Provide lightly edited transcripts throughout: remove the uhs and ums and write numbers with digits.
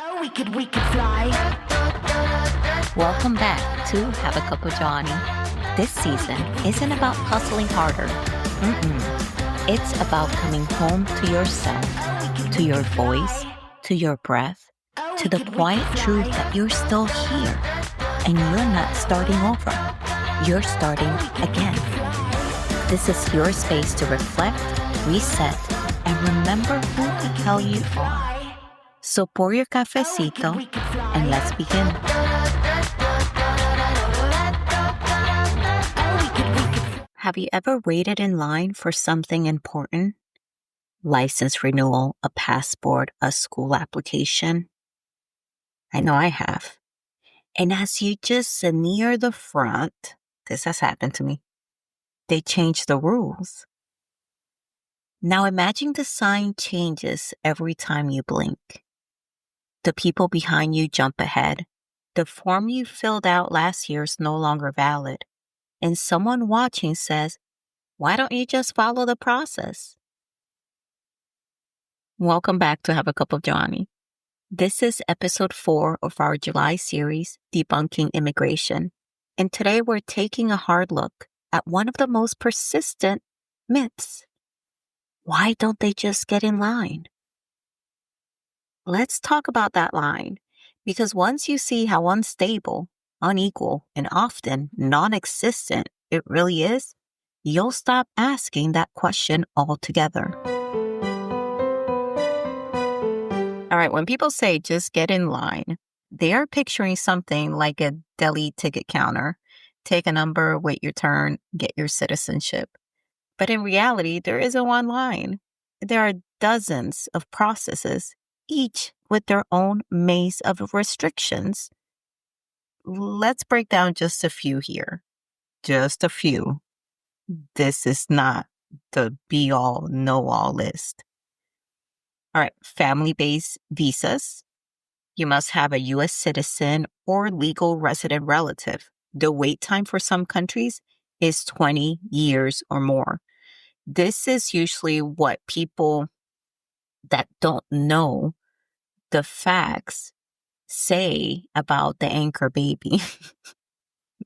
Oh, we could fly. Welcome back to Have a Cup of Johnny. This season isn't about hustling harder. It's about coming home to yourself, to your voice, to your breath, to the quiet truth that you're still here and you're not starting over. You're starting again. This is your space to reflect, reset, and remember who the hell you are. So pour your cafecito and let's begin. Have you ever waited in line for something important? License renewal, a passport, a school application? I know I have. And as you just near the front, this has happened to me, they change the rules. Now imagine the sign changes every time you blink. The people behind you jump ahead. The form you filled out last year is no longer valid. And someone watching says, why don't you just follow the process? Welcome back to Have a Cup of Johnny. This is episode 4 of our July series, Debunking Immigration. And today we're taking a hard look at one of the most persistent myths. Why don't they just get in line? Let's talk about that line, because once you see how unstable, unequal, and often non-existent it really is, you'll stop asking that question altogether. All right, when people say just get in line, they are picturing something like a deli ticket counter. Take a number, wait your turn, get your citizenship. But in reality, there isn't one line. There are dozens of processes, each with their own maze of restrictions. Let's break down just a few here. Just a few. This is not the be-all, know-all list. All right, family-based visas. You must have a U.S. citizen or legal resident relative. The wait time for some countries is 20 years or more. This is usually what people that don't know the facts say about the anchor baby,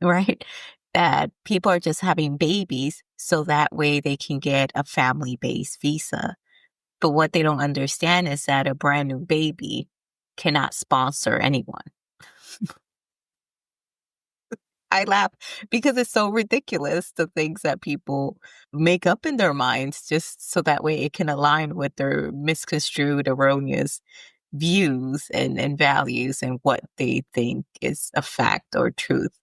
right? That people are just having babies so that way they can get a family-based visa. But what they don't understand is that a brand new baby cannot sponsor anyone. I laugh because it's so ridiculous, the things that people make up in their minds just so that way it can align with their misconstrued, erroneous views and values and what they think is a fact or truth.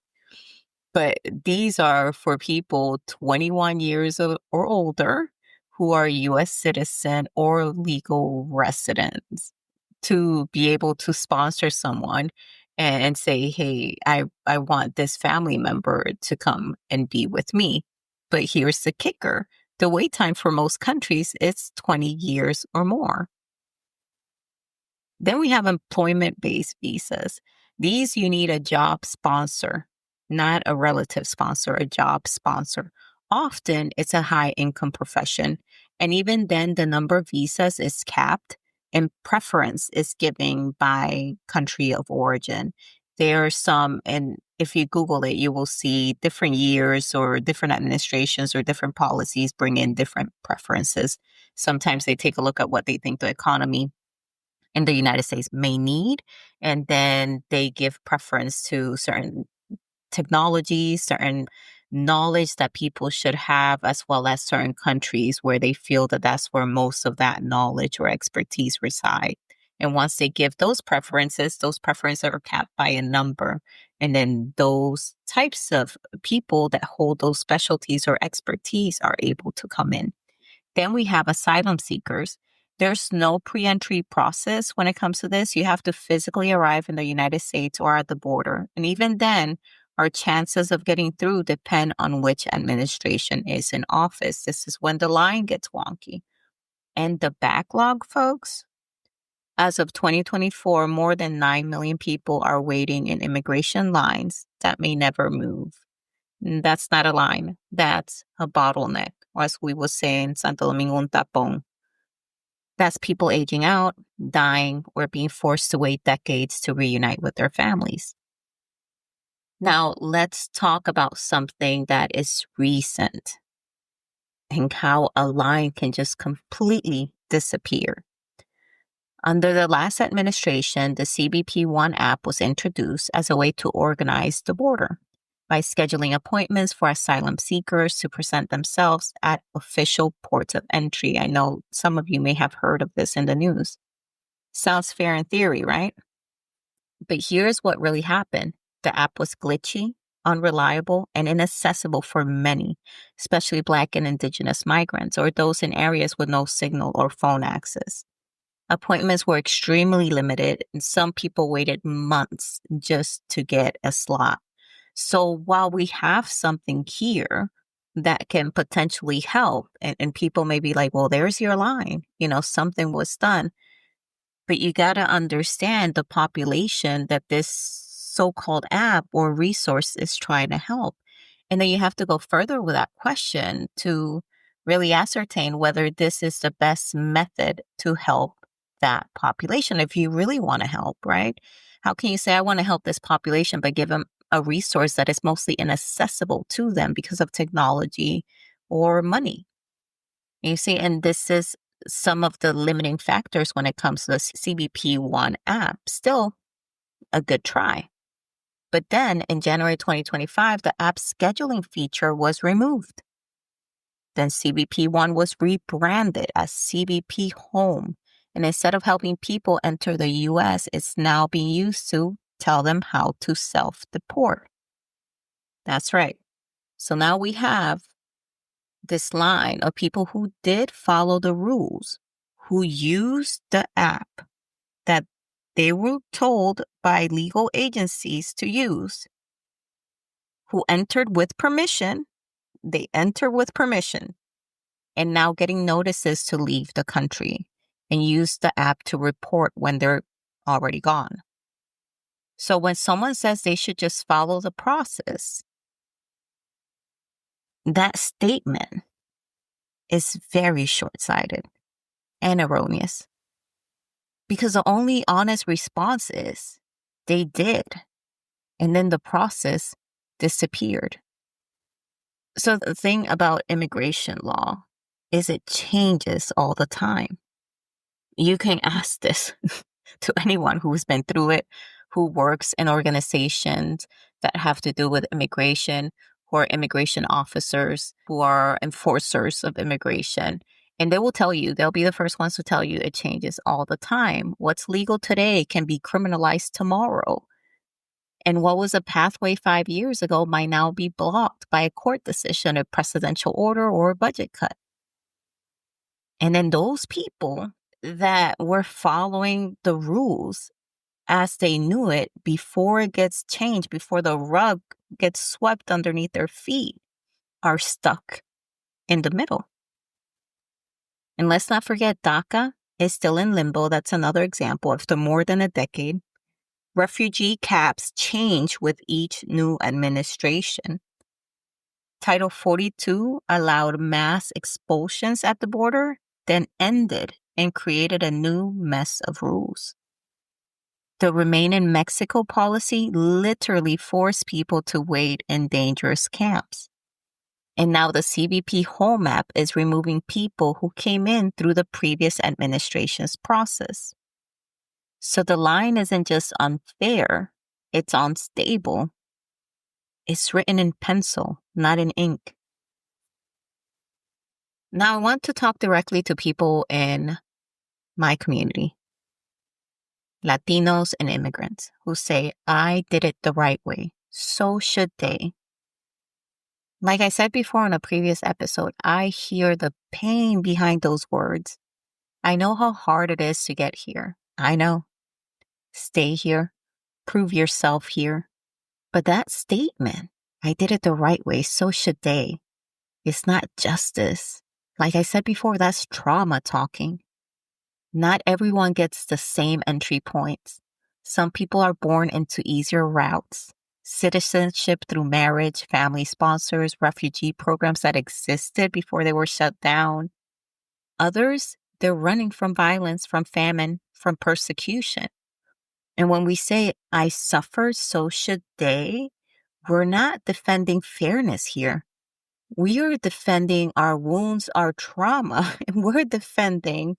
But these are for people 21 years or older who are U.S. citizen or legal residents to be able to sponsor someone and say, hey, I want this family member to come and be with me. But here's the kicker. The wait time for most countries is 20 years or more. Then we have employment-based visas. These you need a job sponsor, not a relative sponsor, a job sponsor. Often it's a high-income profession. And even then, the number of visas is capped and preference is given by country of origin. There are some, and if you Google it, you will see different years or different administrations or different policies bring in different preferences. Sometimes they take a look at what they think the economy in the United States may need, and then they give preference to certain technologies, certain knowledge that people should have, as well as certain countries where they feel that that's where most of that knowledge or expertise reside. And once they give those preferences are capped by a number. And then those types of people that hold those specialties or expertise are able to come in. Then we have asylum seekers. There's no pre-entry process when it comes to this. You have to physically arrive in the United States or at the border. And even then, our chances of getting through depend on which administration is in office. This is when the line gets wonky. And the backlog, folks, as of 2024, more than 9 million people are waiting in immigration lines that may never move. And that's not a line. That's a bottleneck, or as we would say in Santo Domingo, un tapón. That's people aging out, dying, or being forced to wait decades to reunite with their families. Now, let's talk about something that is recent and how a line can just completely disappear. Under the last administration, the CBP One app was introduced as a way to organize the border by scheduling appointments for asylum seekers to present themselves at official ports of entry. I know some of you may have heard of this in the news. Sounds fair in theory, right? But here's what really happened. The app was glitchy, unreliable, and inaccessible for many, especially Black and Indigenous migrants or those in areas with no signal or phone access. Appointments were extremely limited, and some people waited months just to get a slot. So while we have something here that can potentially help, and people may be like, well, there's your line, something was done. But you got to understand the population that this so-called app or resource is trying to help. And then you have to go further with that question to really ascertain whether this is the best method to help that population. If you really want to help, right? How can you say, I want to help this population, but give them a resource that is mostly inaccessible to them because of technology or money? You see, and this is some of the limiting factors when it comes to the CBP One app. Still a good try. But then in January 2025, the app's scheduling feature was removed. Then CBP One was rebranded as CBP Home. And instead of helping people enter the U.S., it's now being used to tell them how to self-deport. That's right. So now we have this line of people who did follow the rules, who used the app that they were told by legal agencies to use, who entered with permission. They enter with permission and now getting notices to leave the country and use the app to report when they're already gone. So when someone says they should just follow the process, that statement is very short-sighted and erroneous. Because the only honest response is they did. And then the process disappeared. So the thing about immigration law is it changes all the time. You can ask this to anyone who's been through it, who works in organizations that have to do with immigration, who are immigration officers, who are enforcers of immigration. And they will tell you, they'll be the first ones to tell you it changes all the time. What's legal today can be criminalized tomorrow. And what was a pathway 5 years ago might now be blocked by a court decision, a presidential order, or a budget cut. And then those people that were following the rules as they knew it before it gets changed, before the rug gets swept underneath their feet, are stuck in the middle. And let's not forget, DACA is still in limbo. That's another example. After more than a decade, refugee caps change with each new administration. Title 42 allowed mass expulsions at the border, then ended and created a new mess of rules. The Remain in Mexico policy literally forced people to wait in dangerous camps. And now the CBP Home app is removing people who came in through the previous administration's process. So the line isn't just unfair, it's unstable. It's written in pencil, not in ink. Now I want to talk directly to people in my community, Latinos and immigrants, who say, I did it the right way. So should they. Like I said before in a previous episode, I hear the pain behind those words. I know how hard it is to get here. I know. Stay here. Prove yourself here. But that statement, I did it the right way, so should they, it's not justice. Like I said before, that's trauma talking. Not everyone gets the same entry points. Some people are born into easier routes. Citizenship through marriage, family sponsors, refugee programs that existed before they were shut down. Others They're running from violence, from famine, from persecution. And when we say, I suffered, so should they, we're not defending fairness here. We are defending our wounds, our trauma, and we're defending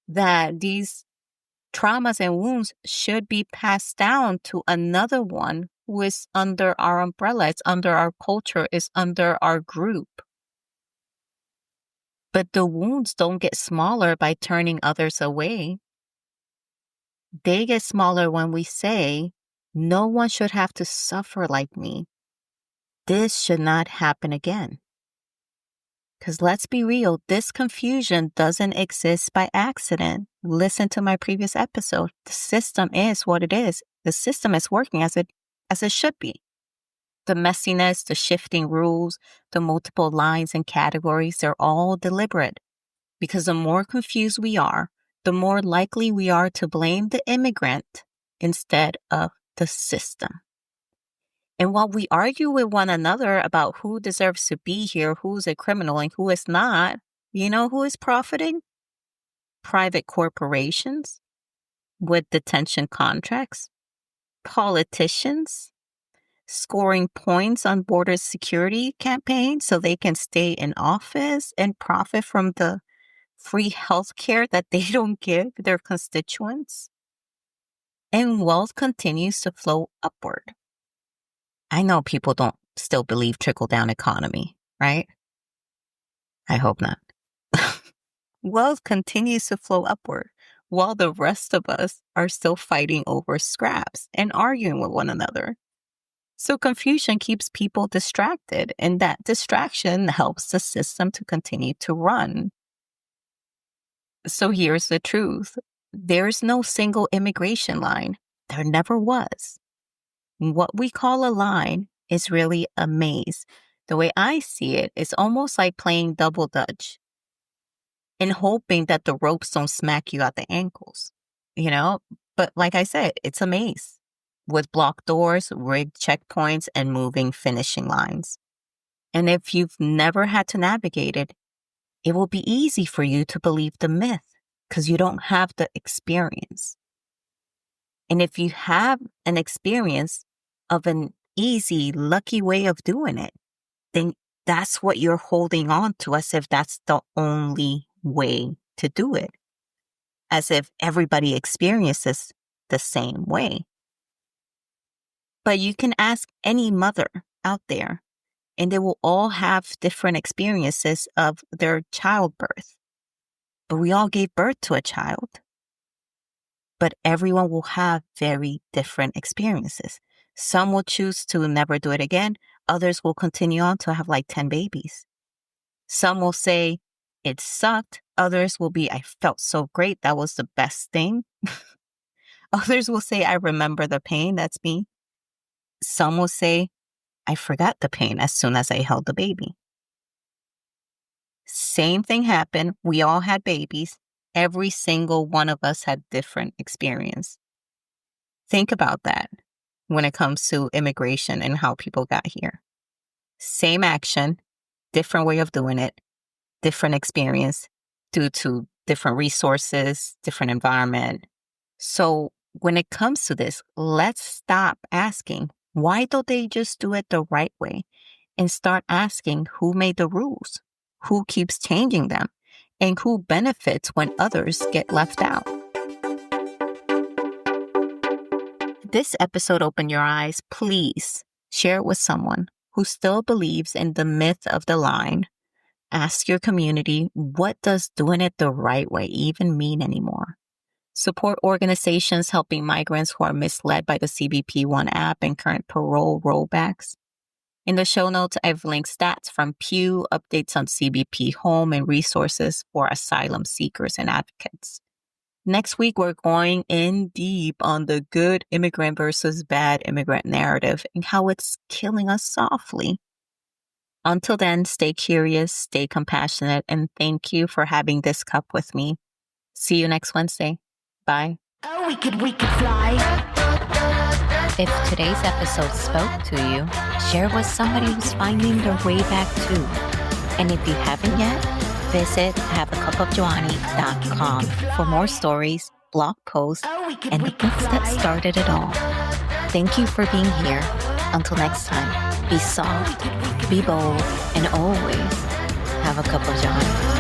that these traumas and wounds should be passed down to another one who is under our umbrella, it's under our culture, it's under our group. But the wounds don't get smaller by turning others away. They get smaller when we say, no one should have to suffer like me. This should not happen again. Because let's be real, this confusion doesn't exist by accident. Listen to my previous episode. The system is what it is. The system is working as it should be. The messiness, the shifting rules, the multiple lines and categories, they're all deliberate. Because the more confused we are, the more likely we are to blame the immigrant instead of the system. And while we argue with one another about who deserves to be here, who's a criminal and who is not, you know who is profiting? Private corporations with detention contracts, politicians scoring points on border security campaigns so they can stay in office and profit from the free health care that they don't give their constituents. And wealth continues to flow upward. I know people don't still believe trickle-down economy, right? I hope not. Wealth continues to flow upward while the rest of us are still fighting over scraps and arguing with one another. So confusion keeps people distracted, and that distraction helps the system to continue to run. So here's the truth. There's no single immigration line. There never was. What we call a line is really a maze. The way I see it, it's almost like playing double dutch and hoping that the ropes don't smack you at the ankles, But like I said, it's a maze with blocked doors, rigged checkpoints, and moving finishing lines. And if you've never had to navigate it, it will be easy for you to believe the myth because you don't have the experience. And if you have an experience of an easy, lucky way of doing it, then that's what you're holding on to as if that's the only way to do it, as if everybody experiences the same way. But you can ask any mother out there, and they will all have different experiences of their childbirth. But we all gave birth to a child. But everyone will have very different experiences. Some will choose to never do it again. Others will continue on to have like 10 babies. Some will say, it sucked. Others will be, I felt so great. That was the best thing. Others will say, I remember the pain. That's me. Some will say, I forgot the pain as soon as I held the baby. Same thing happened. We all had babies. Every single one of us had different experience. Think about that when it comes to immigration and how people got here. Same action, different way of doing it, different experience due to different resources, different environment. So when it comes to this, let's stop asking, why don't they just do it the right way? And start asking who made the rules, who keeps changing them, and who benefits when others get left out. This episode opened your eyes. Please share it with someone who still believes in the myth of the line. Ask your community, what does doing it the right way even mean anymore? Support organizations helping migrants who are misled by the CBP One app and current parole rollbacks. In the show notes, I've linked stats from Pew, updates on CBP Home, and resources for asylum seekers and advocates. Next week, we're going in deep on the good immigrant versus bad immigrant narrative and how it's killing us softly. Until then, stay curious, stay compassionate, and thank you for having this cup with me. See you next Wednesday. Bye. Oh, we could fly. If today's episode spoke to you, share with somebody who's finding their way back too. And if you haven't yet, Visit haveacupofjohnny.com for more stories, blog posts, Oh, we and the could books that fly. started it all. Thank you for being here. Until next time, be soft, be bold, and always have a cup of Johnny.